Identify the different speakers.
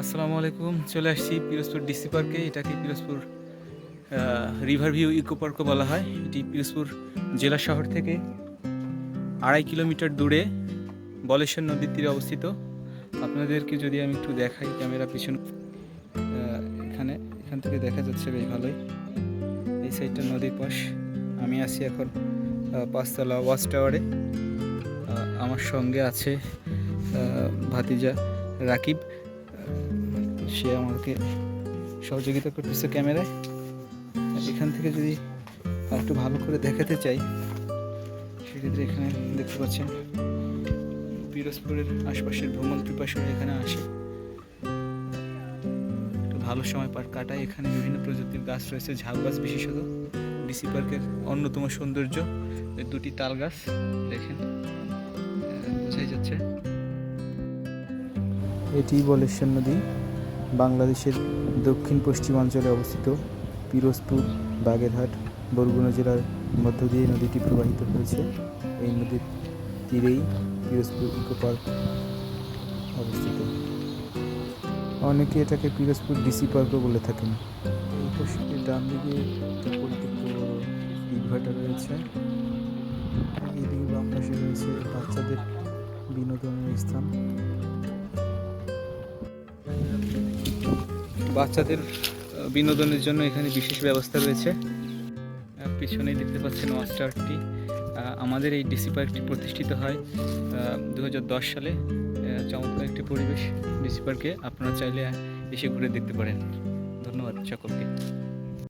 Speaker 1: আসসালামু আলাইকুম। চলে আসছি পিরোজপুর ডিসি পার্কে। এটাকে পিরোজপুর রিভার ভিউ ইকো পার্কও বলা হয়। এটি পিরোজপুর জেলা শহর থেকে 2.5 কিলোমিটার দূরে বলেশ্বর নদীর তীরে অবস্থিত। আপনাদেরকে যদি আমি একটু দেখাই ক্যামেরা পিছন, এখান থেকে দেখা যাচ্ছে বেশ ভালোই। এই সাইডটা নদীর পাশ। আমি আছি এখন 5তলা ওয়াচ টাওয়ারে। আমার সঙ্গে আছে ভাতিজা রাকিব। সে আমাকে সহযোগিতা করতেছে ক্যামেরায়। এখান থেকে যদি একটু ভালো করে দেখাতে চাই, সেক্ষেত্রে এখানে দেখতে পাচ্ছেন পিরোজপুরের আশপাশের ভ্রমণ পিপাসুরা এখানে আসে, একটু ভালো সময় কাটায়। এখানে বিভিন্ন প্রজাতির গাছ রয়েছে, ঝাউ গাছ বিশেষত। ডিসি পার্কের অন্যতম সৌন্দর্য দুটি তাল গাছ, দেখেন বোঝাই যাচ্ছে। এটি বলেশ্বর নদী, বাংলাদেশের দক্ষিণ পশ্চিমাঞ্চলে অবস্থিত পিরোজপুর, বাগেরহাট, বরগুনা জেলার মধ্য দিয়ে নদীটি প্রবাহিত হয়েছে। এই নদীর তীরেই পিরোজপুর ইকো পার্ক অবস্থিত। অনেকে এটাকে পিরোজপুর ডিসি পার্কও বলে থাকেন। এই পাশে ডান দিকে একটা পরিত্যক্ত ইটভাটা রয়েছে, এইদিকে বাম পাশে রয়েছে বাচ্চাদের বিনোদনের স্থান। বাচ্চাদের বিনোদনের জন্য এখানে বিশেষ ব্যবস্থা রয়েছে। পিছনেই দেখতে পাচ্ছেন ওয়াচ টাওয়ারটি। আমাদের এই ডিসি পার্কটি প্রতিষ্ঠিত হয় 2010 সালে। চমৎকার একটি পরিবেশ ডিসি পার্কে, আপনারা চাইলে এসে ঘুরে দেখতে পারেন। ধন্যবাদ সকলকে।